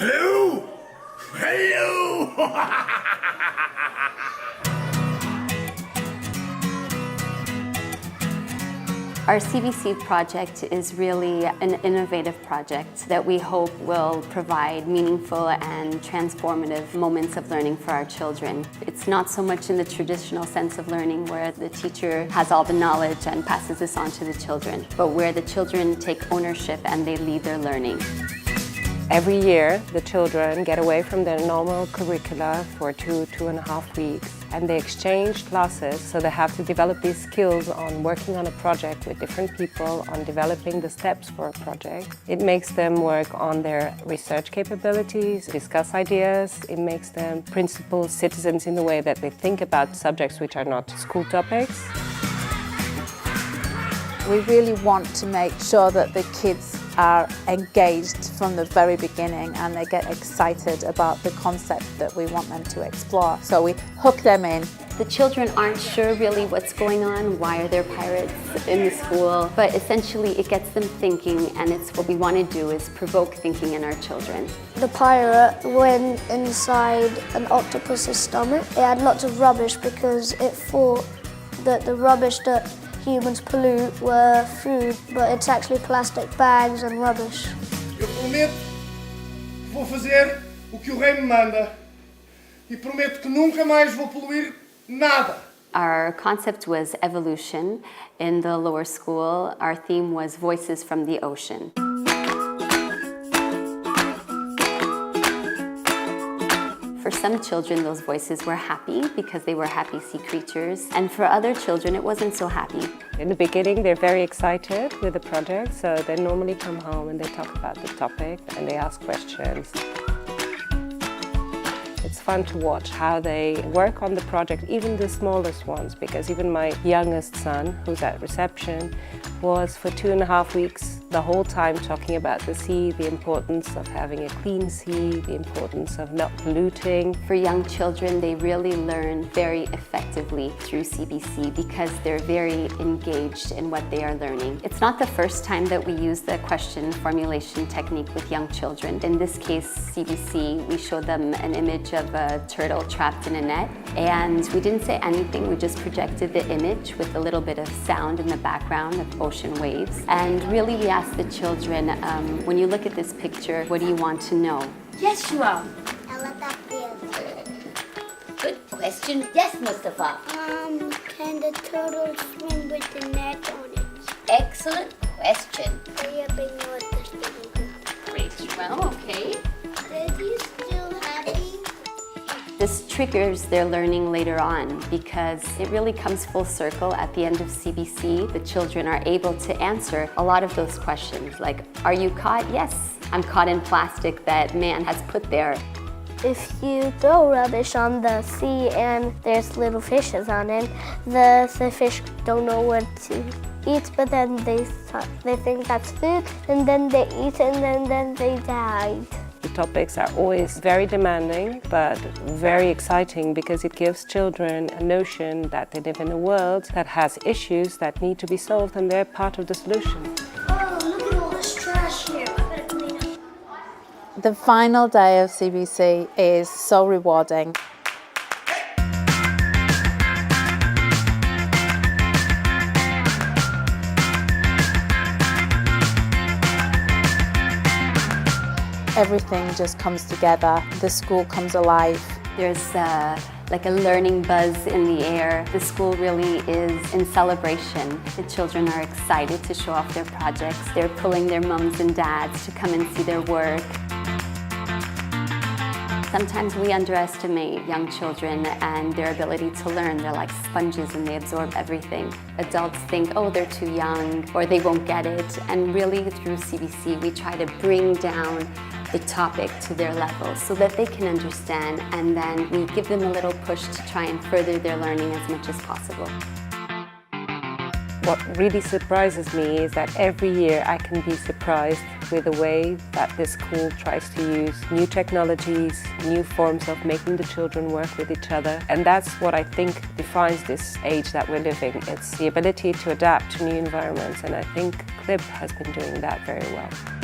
Hello! Hello! Our CBC project is really an innovative project that we hope will provide meaningful and transformative moments of learning for our children. It's not so much in the traditional sense of learning where the teacher has all the knowledge and passes this on to the children, but where the children take ownership and they lead their learning. Every year, the children get away from their normal curricula for 2.5 weeks, and they exchange classes, so they have to develop these skills on working on a project with different people, on developing the steps for a project. It makes them work on their research capabilities, discuss ideas. It makes them principled citizens in the way that they think about subjects which are not school topics. We really want to make sure that the kids are engaged from the very beginning and they get excited about the concept that we want them to explore. So we hook them in. The children aren't sure really what's going on, why are there pirates in the school, but essentially it gets them thinking, and it's what we want to do is provoke thinking in our children. The pirate went inside an octopus's stomach. It had lots of rubbish because it thought that the rubbish that humans pollute were food, but it's actually plastic bags and rubbish. Eu prometo que vou fazer o que o rei me manda e prometo que nunca mais vou poluir nada. Our concept was evolution. In the lower school, our theme was voices from the ocean. For some children, those voices were happy because they were happy sea creatures. And for other children, it wasn't so happy. In the beginning, they're very excited with the project, so they normally come home and they talk about the topic and they ask questions. It's fun to watch how they work on the project, even the smallest ones, because even my youngest son, who's at reception, was for 2.5 weeks the whole time talking about the sea, the importance of having a clean sea, the importance of not polluting. For young children, they really learn very effectively through CBC because they're very engaged in what they are learning. It's not the first time that we use the question formulation technique with young children. In this case, CBC, we showed them an image of a turtle trapped in a net, and we didn't say anything, we just projected the image with a little bit of sound in the background of ocean waves. And really we asked the children, when you look at this picture, what do you want to know? Yes, you are. How would that feel? Good question. Yes, Mustafa. Can the turtle swim with the net on it? Excellent question. Great, well, okay. Are you still happy? This triggers their learning later on because it really comes full circle at the end of CBC. The children are able to answer a lot of those questions like, are you caught? Yes, I'm caught in plastic that man has put there. If you throw rubbish on the sea and there's little fishes on it, the fish don't know what to eat, but then they think that's food, and then they eat it, and then they died. The topics are always very demanding, but very exciting because it gives children a notion that they live in a world that has issues that need to be solved and they're part of the solution. Oh, look at all this trash here. I better clean up. The final day of CBC is so rewarding. Everything just comes together. The school comes alive. There's like a learning buzz in the air. The school really is in celebration. The children are excited to show off their projects. They're pulling their mums and dads to come and see their work. Sometimes we underestimate young children and their ability to learn. They're like sponges and they absorb everything. Adults think, oh, they're too young or they won't get it. And really through CBC, we try to bring down the topic to their level so that they can understand, and then we give them a little push to try and further their learning as much as possible. What really surprises me is that every year I can be surprised with the way that this school tries to use new technologies, new forms of making the children work with each other. And that's what I think defines this age that we're living. It's the ability to adapt to new environments, and I think CLIB has been doing that very well.